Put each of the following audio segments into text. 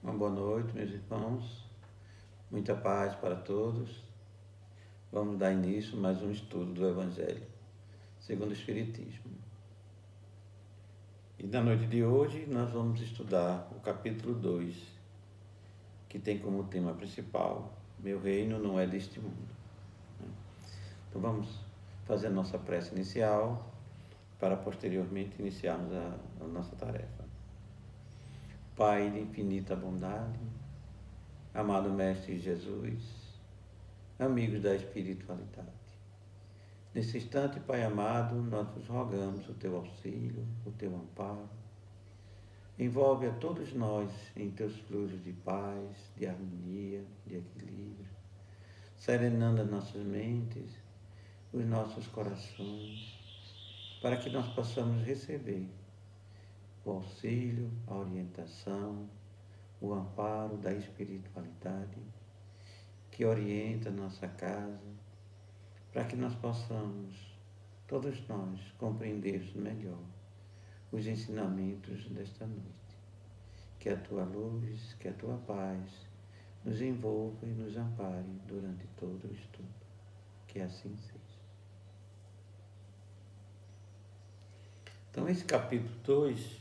Uma boa noite, meus irmãos. Muita paz para todos. Vamos dar início a mais um estudo do Evangelho segundo o Espiritismo. E na noite de hoje nós vamos estudar o capítulo 2, que tem como tema principal: Meu reino não é deste mundo. Então vamos fazer a nossa prece inicial para posteriormente iniciarmos a nossa tarefa. Pai de infinita bondade, amado Mestre Jesus, amigos da espiritualidade, nesse instante, Pai amado, nós vos rogamos o teu auxílio, o teu amparo. Envolve a todos nós em teus fluxos de paz, de harmonia, de equilíbrio, serenando as nossas mentes, os nossos corações, para que nós possamos receber o auxílio, a orientação, o amparo da espiritualidade que orienta a nossa casa, para que nós possamos, todos nós, compreendermos melhor os ensinamentos desta noite. Que a tua luz, que a tua paz nos envolva e nos ampare durante todo o estudo. Que assim seja. Então, esse capítulo 2,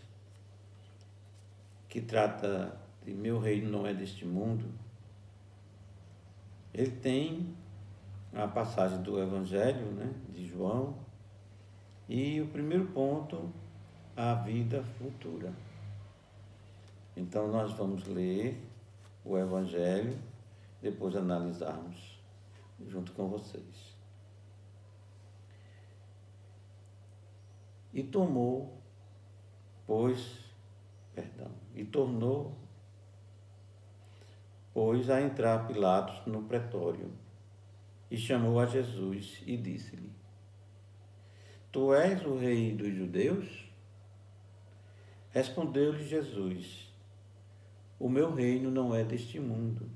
que trata de meu reino não é deste mundo, ele tem a passagem do Evangelho, de João, e o primeiro ponto, a vida futura. Então nós vamos ler o Evangelho, depois analisarmos junto com vocês. E tornou, pois, a entrar Pilatos no pretório, e chamou a Jesus e disse-lhe: Tu és o rei dos judeus? Respondeu-lhe Jesus: O meu reino não é deste mundo.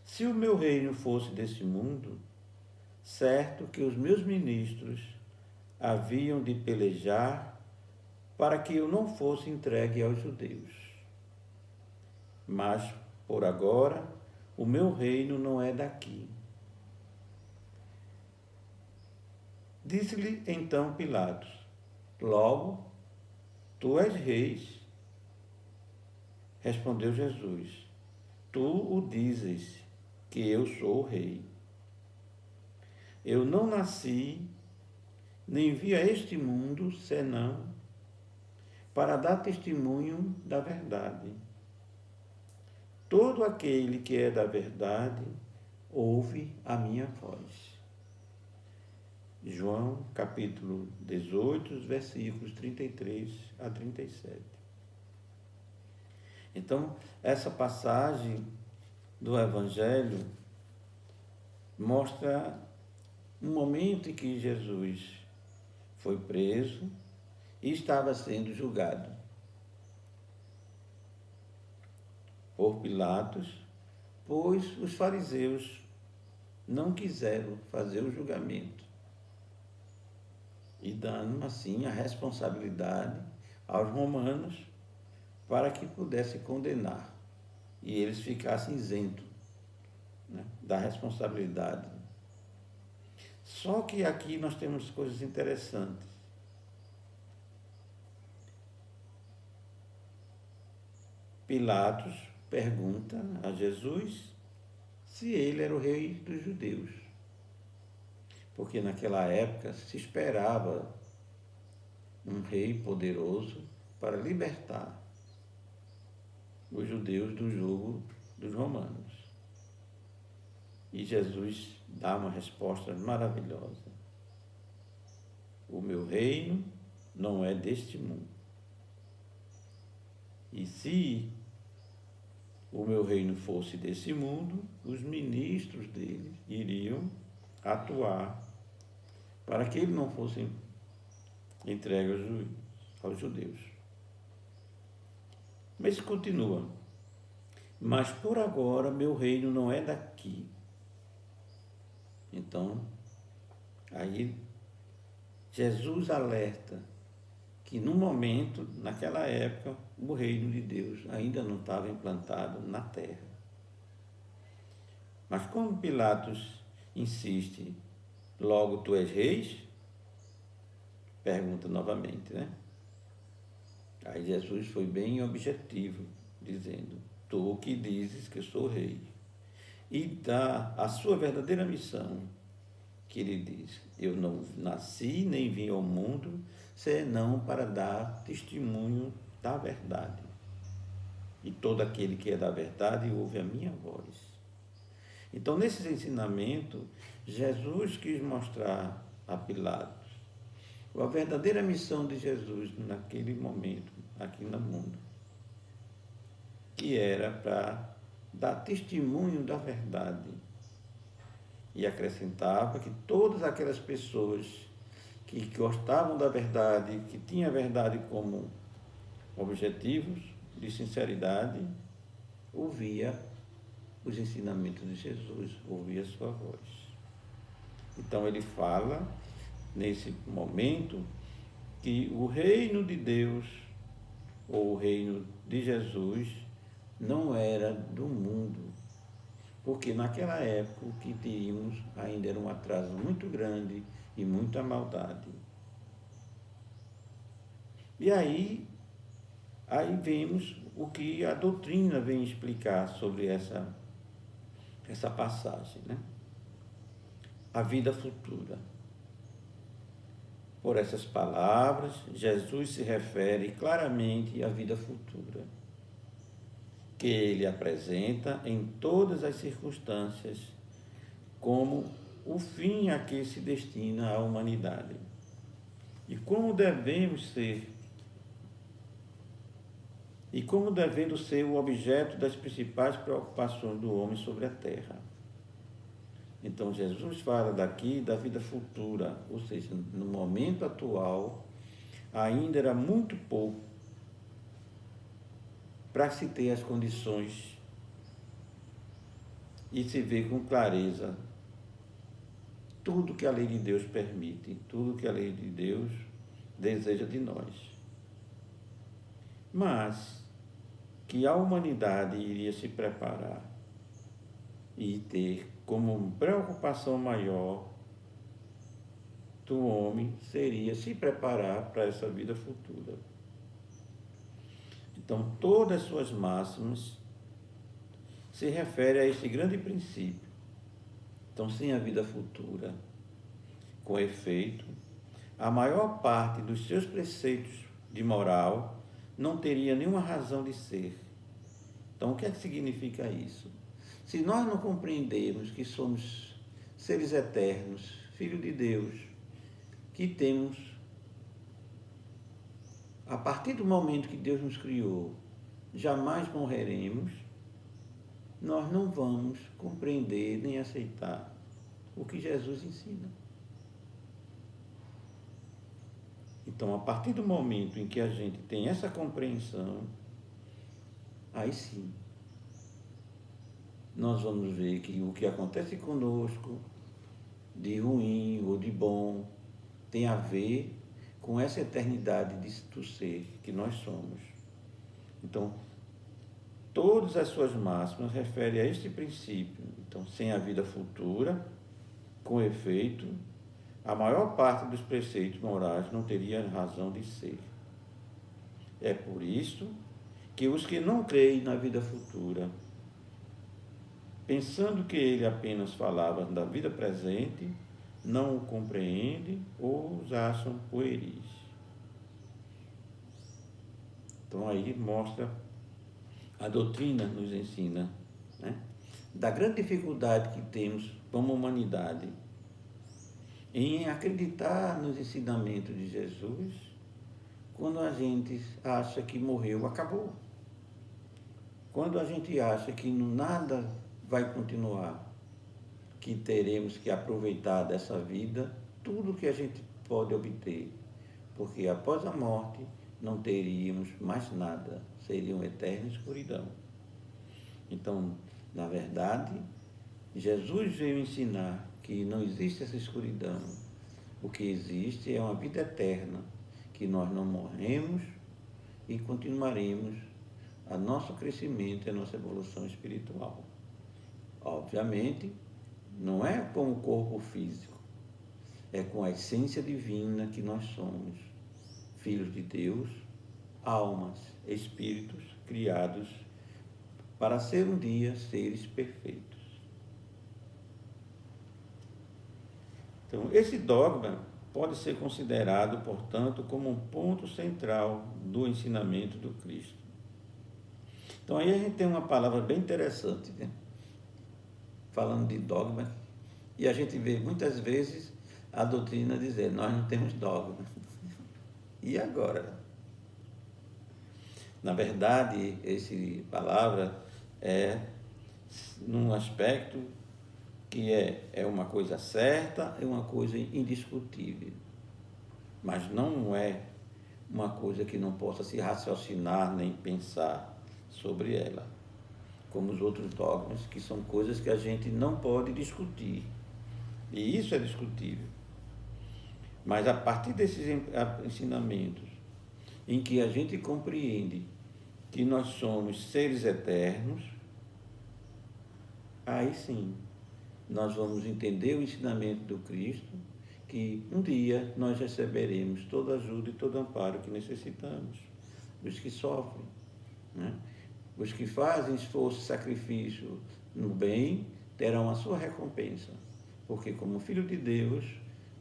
Se o meu reino fosse deste mundo, certo que os meus ministros haviam de pelejar para que eu não fosse entregue aos judeus. Mas, por agora, o meu reino não é daqui. Disse-lhe então Pilatos: Logo, tu és rei. Respondeu Jesus: Tu o dizes, que eu sou o rei. Eu não nasci, nem vi a este mundo, senão para dar testemunho da verdade. Todo aquele que é da verdade ouve a minha voz. João, capítulo 18, versículos 33 a 37. Então, essa passagem do Evangelho mostra um momento em que Jesus foi preso e estava sendo julgado por Pilatos, pois os fariseus não quiseram fazer o julgamento e dando assim a responsabilidade aos romanos para que pudesse condenar e eles ficassem isentos, da responsabilidade. Só que aqui nós temos coisas interessantes. Pilatos pergunta a Jesus se ele era o rei dos judeus, porque naquela época se esperava um rei poderoso para libertar os judeus do jugo dos romanos. E Jesus dá uma resposta maravilhosa: O meu reino não é deste mundo. E se o meu reino fosse desse mundo, os ministros dele iriam atuar para que ele não fosse entregue aos judeus. Mas continua: Mas por agora meu reino não é daqui. Então, aí Jesus alerta que no momento, naquela época, o reino de Deus ainda não estava implantado na terra. Mas quando Pilatos insiste, logo tu és rei? Pergunta novamente, né? Aí Jesus foi bem objetivo, dizendo, tu que dizes que eu sou rei. E dá a sua verdadeira missão, que ele diz, eu não nasci nem vim ao mundo, senão para dar testemunho da verdade. E todo aquele que é da verdade ouve a minha voz. Então, nesses ensinamentos, Jesus quis mostrar a Pilatos a verdadeira missão de Jesus naquele momento, aqui no mundo, que era para dar testemunho da verdade. E acrescentava que todas aquelas pessoas que gostavam da verdade, que tinham a verdade como objetivos de sinceridade, ouvia os ensinamentos de Jesus, ouvia a sua voz. Então ele fala, nesse momento, que o reino de Deus, ou o reino de Jesus, não era do mundo, porque naquela época o que tínhamos ainda era um atraso muito grande e muita maldade. E aí vemos o que a doutrina vem explicar sobre essa passagem, né? A vida futura. Por essas palavras, Jesus se refere claramente à vida futura, que ele apresenta em todas as circunstâncias como o fim a que se destina a humanidade. E como devendo ser o objeto das principais preocupações do homem sobre a terra. Então, Jesus fala daqui da vida futura, ou seja, no momento atual, ainda era muito pouco para se ter as condições e se ver com clareza tudo que a lei de Deus permite, tudo que a lei de Deus deseja de nós. Mas que a humanidade iria se preparar e ter como preocupação maior do homem seria se preparar para essa vida futura. Então, todas as suas máximas se referem a esse grande princípio. Então, sem a vida futura, com efeito, a maior parte dos seus preceitos de moral não teria nenhuma razão de ser. Então, o que é que significa isso? Se nós não compreendermos que somos seres eternos, filhos de Deus, que temos, a partir do momento que Deus nos criou, jamais morreremos, nós não vamos compreender nem aceitar o que Jesus ensina. Então, a partir do momento em que a gente tem essa compreensão, aí sim, nós vamos ver que o que acontece conosco, de ruim ou de bom, tem a ver com essa eternidade do ser que nós somos. Então, todas as suas máximas referem a este princípio. Então, sem a vida futura, com efeito, a maior parte dos preceitos morais não teria razão de ser. É por isso que os que não creem na vida futura, pensando que ele apenas falava da vida presente, não o compreendem ou os acham pueris. Então aí mostra, a doutrina nos ensina, né, da grande dificuldade que temos como humanidade em acreditar nos ensinamentos de Jesus quando a gente acha que morreu, acabou. Quando a gente acha que nada vai continuar, que teremos que aproveitar dessa vida tudo que a gente pode obter, porque após a morte não teríamos mais nada, seria uma eterna escuridão. Então, na verdade, Jesus veio ensinar que não existe essa escuridão. O que existe é uma vida eterna, que nós não morremos e continuaremos a nosso crescimento e a nossa evolução espiritual. Obviamente, não é com o corpo físico, é com a essência divina que nós somos, filhos de Deus, almas, espíritos criados para ser um dia seres perfeitos. Então, esse dogma pode ser considerado, portanto, como um ponto central do ensinamento do Cristo. Então, aí a gente tem uma palavra bem interessante, né? Falando de dogma, e a gente vê muitas vezes a doutrina dizer, nós não temos dogma. E agora? Na verdade, essa palavra é num aspecto que é uma coisa certa, é uma coisa indiscutível, mas não é uma coisa que não possa se raciocinar nem pensar sobre ela, como os outros dogmas, que são coisas que a gente não pode discutir, e isso é discutível. Mas a partir desses ensinamentos, em que a gente compreende que nós somos seres eternos, aí sim, nós vamos entender o ensinamento do Cristo, que um dia nós receberemos toda ajuda e todo amparo que necessitamos. Os que sofrem, né? Os que fazem esforço e sacrifício no bem terão a sua recompensa, porque como filho de Deus,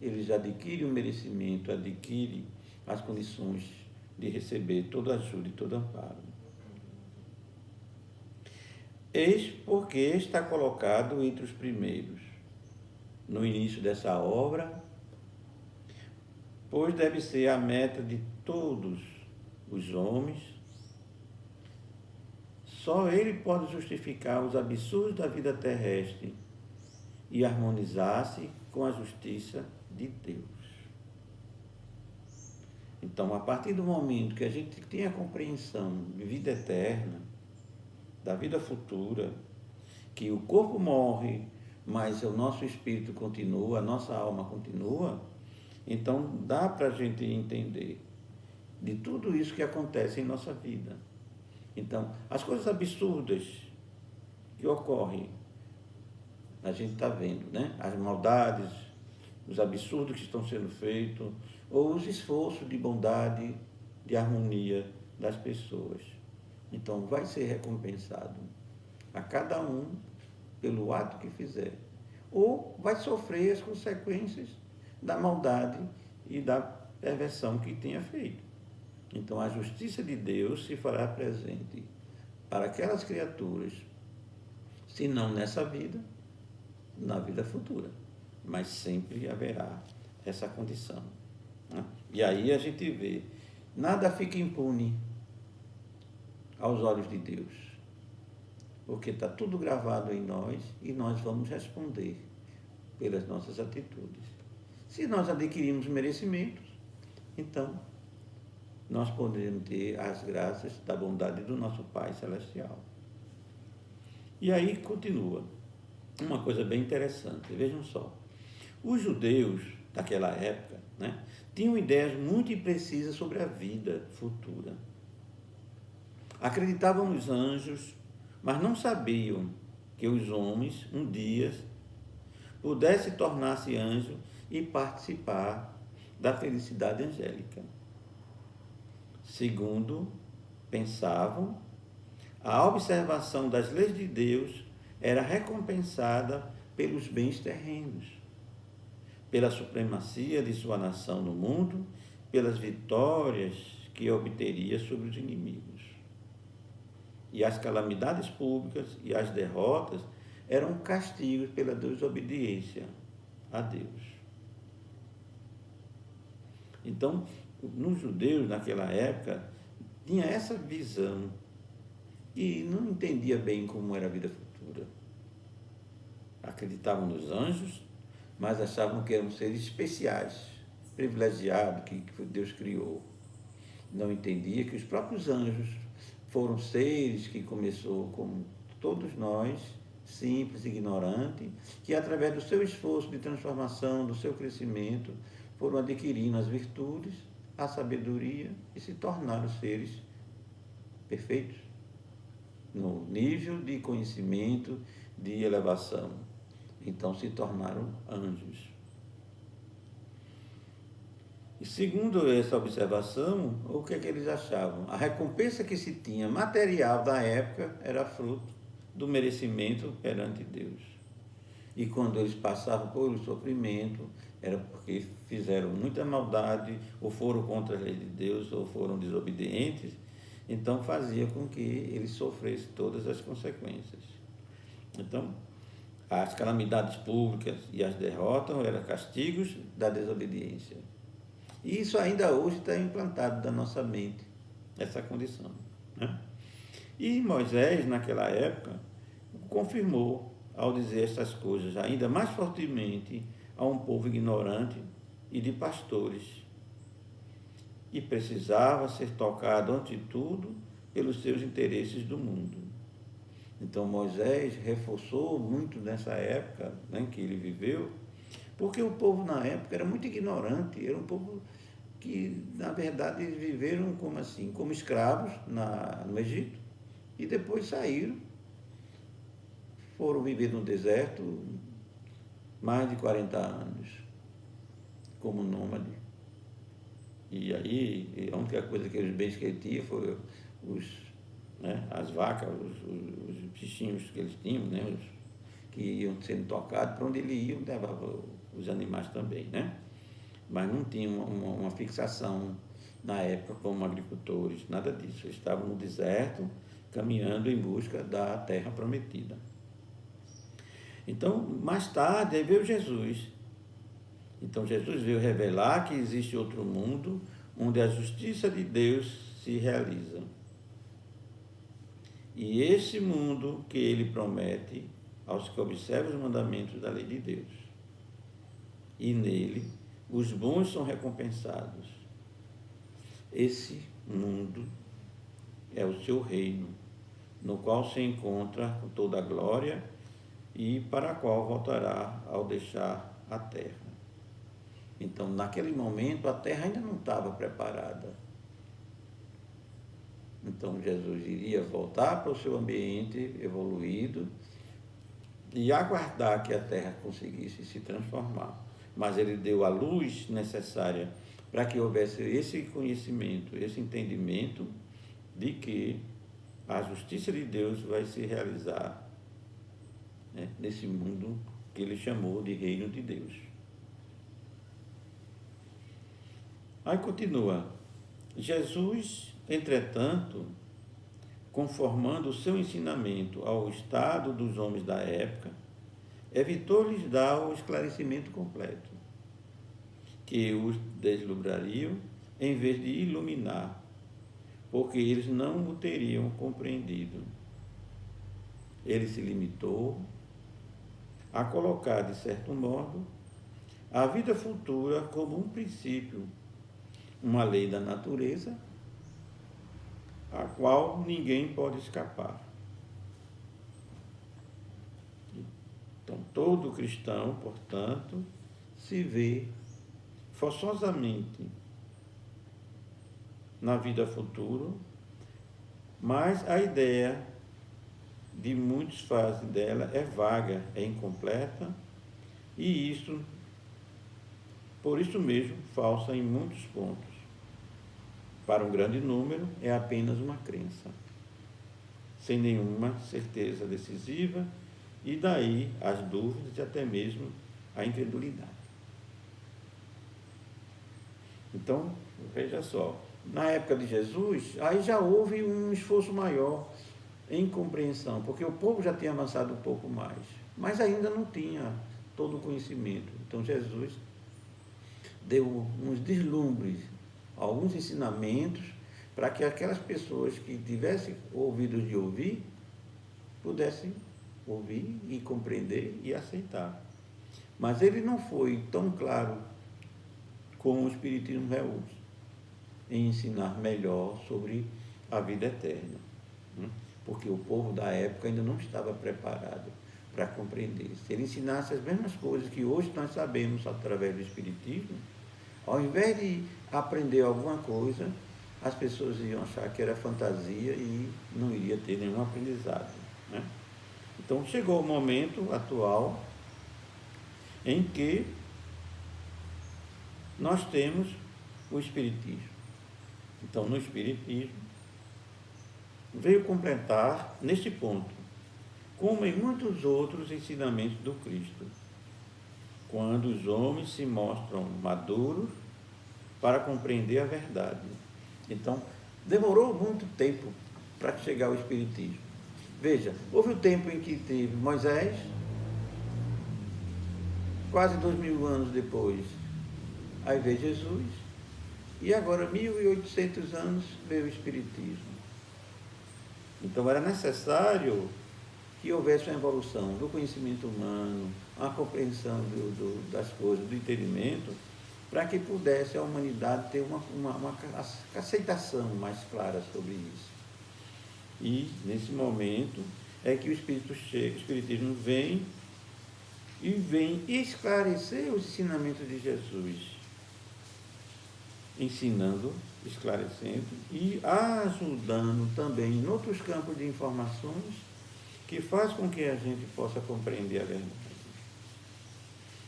eles adquirem o merecimento, adquirem as condições de receber toda ajuda e todo amparo. Eis porque está colocado entre os primeiros, no início dessa obra, pois deve ser a meta de todos os homens. Só ele pode justificar os absurdos da vida terrestre e harmonizar-se com a justiça de Deus. Então, a partir do momento que a gente tem a compreensão de vida eterna, da vida futura, que o corpo morre, mas o nosso espírito continua, a nossa alma continua, então dá para a gente entender de tudo isso que acontece em nossa vida. Então, as coisas absurdas que ocorrem, a gente está vendo, né? As maldades, os absurdos que estão sendo feitos, ou os esforços de bondade, de harmonia das pessoas. Então, vai ser recompensado a cada um pelo ato que fizer, ou vai sofrer as consequências da maldade e da perversão que tenha feito. Então, a justiça de Deus se fará presente para aquelas criaturas, se não nessa vida, na vida futura, mas sempre haverá essa condição, né? E aí a gente vê, nada fica impune aos olhos de Deus, porque está tudo gravado em nós e nós vamos responder pelas nossas atitudes. Se nós adquirimos merecimentos, então nós podemos ter as graças da bondade do nosso Pai Celestial. E aí continua uma coisa bem interessante, vejam só. Os judeus daquela época, né, tinham ideias muito imprecisas sobre a vida futura. Acreditavam nos anjos, mas não sabiam que os homens, um dia, pudessem tornar-se anjo e participar da felicidade angélica. Segundo, pensavam, a observação das leis de Deus era recompensada pelos bens terrenos, pela supremacia de sua nação no mundo, pelas vitórias que obteria sobre os inimigos. E as calamidades públicas e as derrotas eram castigos pela desobediência a Deus. Então, nos judeus naquela época, tinha essa visão e não entendia bem como era a vida futura. Acreditavam nos anjos, mas achavam que eram seres especiais, privilegiados, que Deus criou. Não entendia que os próprios anjos foram seres que começou como todos nós, simples, ignorante, que através do seu esforço de transformação, do seu crescimento, foram adquirindo as virtudes a sabedoria e se tornaram seres perfeitos no nível de conhecimento, de elevação. Então se tornaram anjos. E segundo essa observação, o que é que eles achavam? A recompensa que se tinha material da época era fruto do merecimento perante Deus. E quando eles passavam pelo sofrimento, era porque fizeram muita maldade, ou foram contra a lei de Deus, ou foram desobedientes, então fazia com que eles sofressem todas as consequências. Então, as calamidades públicas e as derrotas eram castigos da desobediência. E isso ainda hoje está implantado na nossa mente, essa condição, né? E Moisés, naquela época, confirmou, ao dizer essas coisas, ainda mais fortemente a um povo ignorante e de pastores. E precisava ser tocado, ante tudo, pelos seus interesses do mundo. Então Moisés reforçou muito nessa época, né, que ele viveu, porque o povo na época era muito ignorante, era um povo que, na verdade, eles viveram como assim, como escravos no Egito, e depois saíram, foram viver no deserto mais de 40 anos, como nômade. E aí, a única coisa que os bens que ele tinha foi as vacas, os bichinhos que eles tinham, né, que iam sendo tocados, para onde ele ia, levava os animais também, né? Mas não tinha uma fixação na época como agricultores, nada disso. Eles estavam no deserto, caminhando em busca da terra prometida. Então, mais tarde, aí veio Jesus. Então, Jesus veio revelar que existe outro mundo onde a justiça de Deus se realiza. E esse mundo que ele promete aos que observam os mandamentos da lei de Deus. E nele, os bons são recompensados. Esse mundo é o seu reino, no qual se encontra toda a glória e para a qual voltará ao deixar a terra. Então, naquele momento, a terra ainda não estava preparada. Então, Jesus iria voltar para o seu ambiente evoluído e aguardar que a terra conseguisse se transformar. Mas ele deu a luz necessária para que houvesse esse conhecimento, esse entendimento de que a justiça de Deus vai se realizar, né, nesse mundo que ele chamou de reino de Deus. Aí continua, Jesus, entretanto, conformando o seu ensinamento ao estado dos homens da época, evitou-lhes dar o esclarecimento completo, que os deslumbrariam em vez de iluminar, porque eles não o teriam compreendido. Ele se limitou a colocar, de certo modo, a vida futura como um princípio, uma lei da natureza, a qual ninguém pode escapar. Então, todo cristão, portanto, se vê forçosamente na vida futura, mas a ideia de muitos fazem dela é vaga, é incompleta, e isso, por isso mesmo, falsa em muitos pontos. Para um grande número, é apenas uma crença, sem nenhuma certeza decisiva, e daí as dúvidas e até mesmo a incredulidade. Então, veja só, na época de Jesus, aí já houve um esforço maior em compreensão, porque o povo já tinha avançado um pouco mais, mas ainda não tinha todo o conhecimento. Então, Jesus deu uns deslumbres, alguns ensinamentos, para que aquelas pessoas que tivessem ouvidos de ouvir, pudessem ouvir e compreender e aceitar. Mas ele não foi tão claro como o Espiritismo é hoje, em ensinar melhor sobre a vida eterna, porque o povo da época ainda não estava preparado para compreender. Se ele ensinasse as mesmas coisas que hoje nós sabemos através do Espiritismo, Ao invés de aprender alguma coisa, as pessoas iam achar que era fantasia e não iria ter nenhum aprendizado, né? Então chegou o momento atual em que nós temos o Espiritismo. Então, no Espiritismo, veio completar, neste ponto, como em muitos outros ensinamentos do Cristo, quando os homens se mostram maduros para compreender a verdade. Então, demorou muito tempo para chegar ao Espiritismo. Veja, houve o tempo em que teve Moisés, quase 2000 anos depois, aí veio Jesus, e agora, 1800 anos, veio o Espiritismo. Então, era necessário que houvesse uma evolução do conhecimento humano, uma compreensão das coisas, do entendimento, para que pudesse a humanidade ter uma aceitação mais clara sobre isso. E, nesse momento, é que o Espiritismo vem e vem esclarecer os ensinamentos de Jesus, ensinando, esclarecendo e ajudando também em outros campos de informações que faz com que a gente possa compreender a verdade.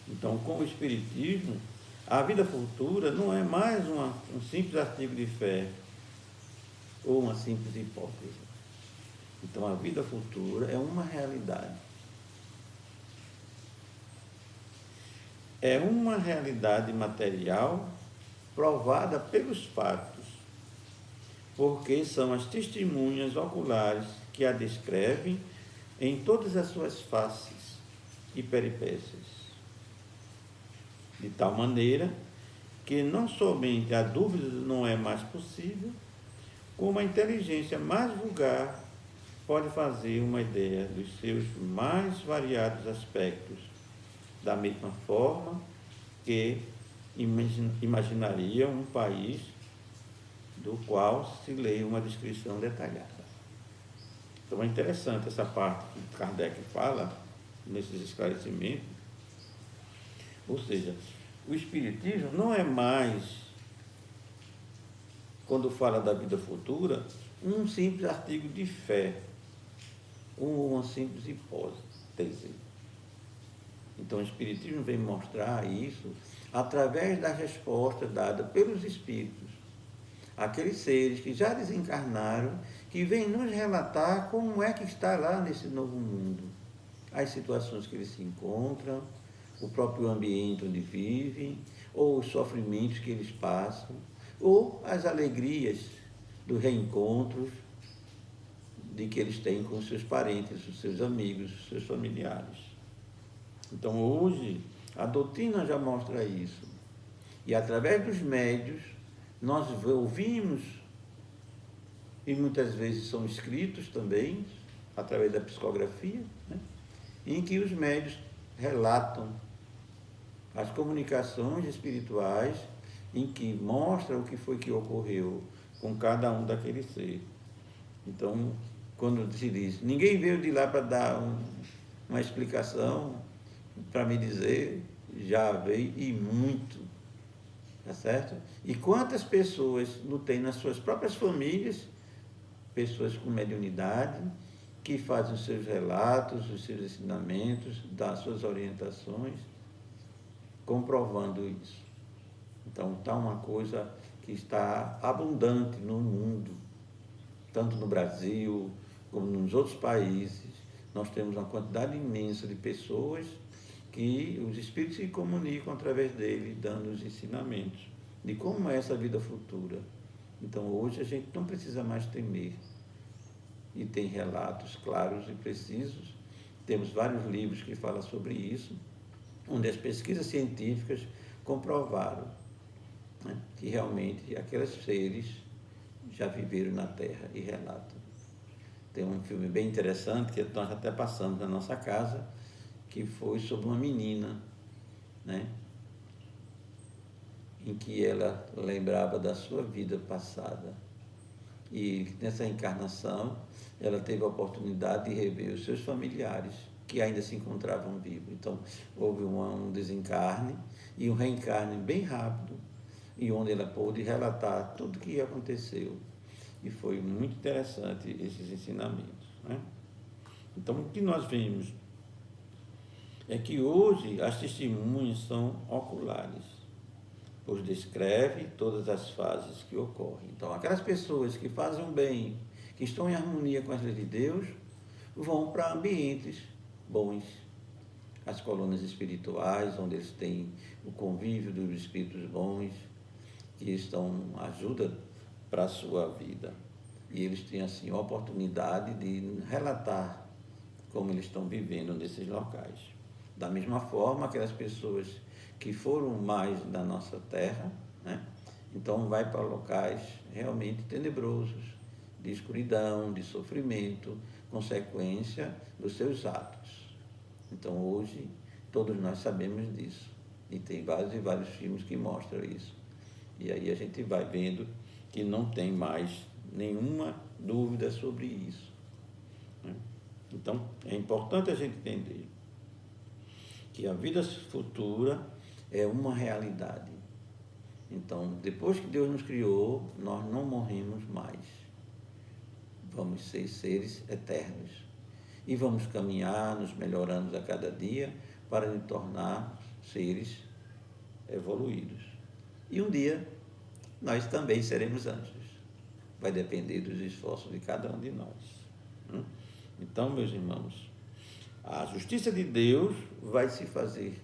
Então, com o Espiritismo, a vida futura não é mais um simples artigo de fé ou uma simples hipótese. Então, a vida futura é uma realidade. É uma realidade material provada pelos fatos, porque são as testemunhas oculares que a descrevem em todas as suas faces e peripécias, de tal maneira que não somente a dúvida não é mais possível, como a inteligência mais vulgar pode fazer uma ideia dos seus mais variados aspectos, da mesma forma que imaginaria um país do qual se lê uma descrição detalhada. Então é interessante essa parte que Kardec fala nesses esclarecimentos. Ou seja, o Espiritismo não é mais, quando fala da vida futura, um simples artigo de fé ou uma simples hipótese. Então o Espiritismo vem mostrar isso através da resposta dada pelos Espíritos, aqueles seres que já desencarnaram, que vêm nos relatar como é que está lá nesse novo mundo, as situações que eles se encontram, o próprio ambiente onde vivem, ou os sofrimentos que eles passam, ou as alegrias dos reencontros de que eles têm com os seus parentes, os seus amigos, os seus familiares. Então, hoje, a doutrina já mostra isso. E, através dos médios, nós ouvimos, e muitas vezes são escritos também, através da psicografia, né, em que os médios relatam as comunicações espirituais, em que mostra o que foi que ocorreu com cada um daquele ser. Então, quando se diz, ninguém veio de lá para dar uma explicação, para me dizer, já veio e muito, tá certo? E quantas pessoas não tem nas suas próprias famílias, pessoas com mediunidade, que fazem os seus relatos, os seus ensinamentos, dão as suas orientações, comprovando isso. Então, está uma coisa que está abundante no mundo, tanto no Brasil como nos outros países. Nós temos uma quantidade imensa de pessoas que os espíritos se comunicam através dele, dando os ensinamentos de como é essa vida futura. Então, hoje a gente não precisa mais temer. E tem relatos claros e precisos. Temos vários livros que falam sobre isso, onde as pesquisas científicas comprovaram, né, que realmente aqueles seres já viveram na Terra e relatam. Tem um filme bem interessante que nós até passamos na nossa casa, que foi sobre uma menina, né, em que ela lembrava da sua vida passada. E nessa encarnação, ela teve a oportunidade de rever os seus familiares, que ainda se encontravam vivos. Então, houve um desencarne e um reencarne bem rápido, e onde ela pôde relatar tudo o que aconteceu. E foi muito interessante esses ensinamentos, né? Então, o que nós vemos é que hoje as testemunhas são oculares, pois descreve todas as fases que ocorrem. Então, aquelas pessoas que fazem o bem, que estão em harmonia com as leis de Deus, vão para ambientes bons, as colônias espirituais, onde eles têm o convívio dos espíritos bons, que estão ajuda para a sua vida. E eles têm, assim, a oportunidade de relatar como eles estão vivendo nesses locais. Da mesma forma, aquelas pessoas que foram mais da nossa terra, né? Então vai para locais realmente tenebrosos, de escuridão, de sofrimento, consequência dos seus atos. Então hoje todos nós sabemos disso. E tem vários e vários filmes que mostram isso. E aí a gente vai vendo que não tem mais nenhuma dúvida sobre isso, né? Então é importante a gente entender que a vida futura é uma realidade. Então, depois que Deus nos criou, nós não morremos mais. Vamos ser seres eternos. E vamos caminhar, nos melhorando a cada dia, para nos tornar seres evoluídos. E um dia, nós também seremos anjos. Vai depender dos esforços de cada um de nós. Então, meus irmãos, a justiça de Deus vai se fazer,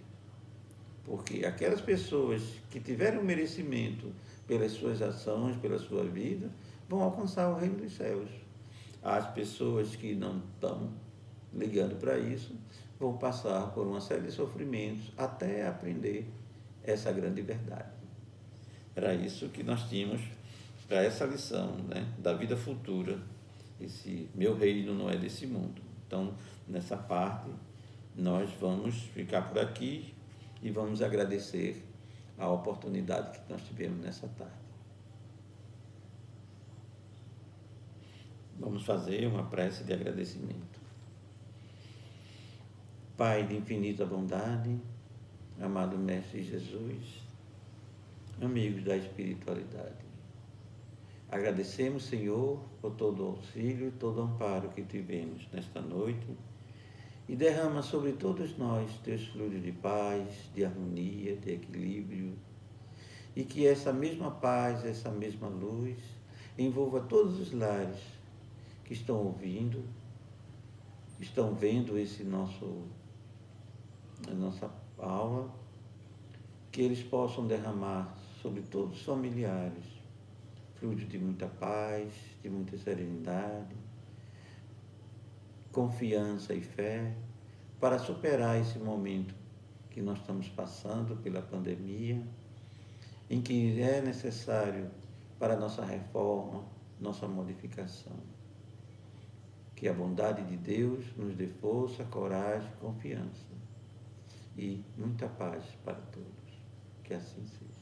porque aquelas pessoas que tiverem o merecimento pelas suas ações, pela sua vida, vão alcançar o reino dos céus. As pessoas que não estão ligando para isso vão passar por uma série de sofrimentos até aprender essa grande verdade. Era isso que nós tínhamos para essa lição, né, da vida futura. Esse meu reino não é desse mundo. Então, nessa parte, nós vamos ficar por aqui e vamos agradecer a oportunidade que nós tivemos nessa tarde. Vamos fazer uma prece de agradecimento. Pai de infinita bondade, amado Mestre Jesus, amigos da espiritualidade, agradecemos, Senhor, por todo o auxílio e todo o amparo que tivemos nesta noite e derrama sobre todos nós teus fluidos de paz, de harmonia, de equilíbrio, e que essa mesma paz, essa mesma luz envolva todos os lares que estão ouvindo, estão vendo a nossa aula, que eles possam derramar sobre todos os familiares fluidos de muita paz, de muita serenidade, confiança e fé, para superar esse momento que nós estamos passando pela pandemia, em que é necessário para a nossa reforma, nossa modificação. Que a bondade de Deus nos dê força, coragem, confiança e muita paz para todos. Que assim seja.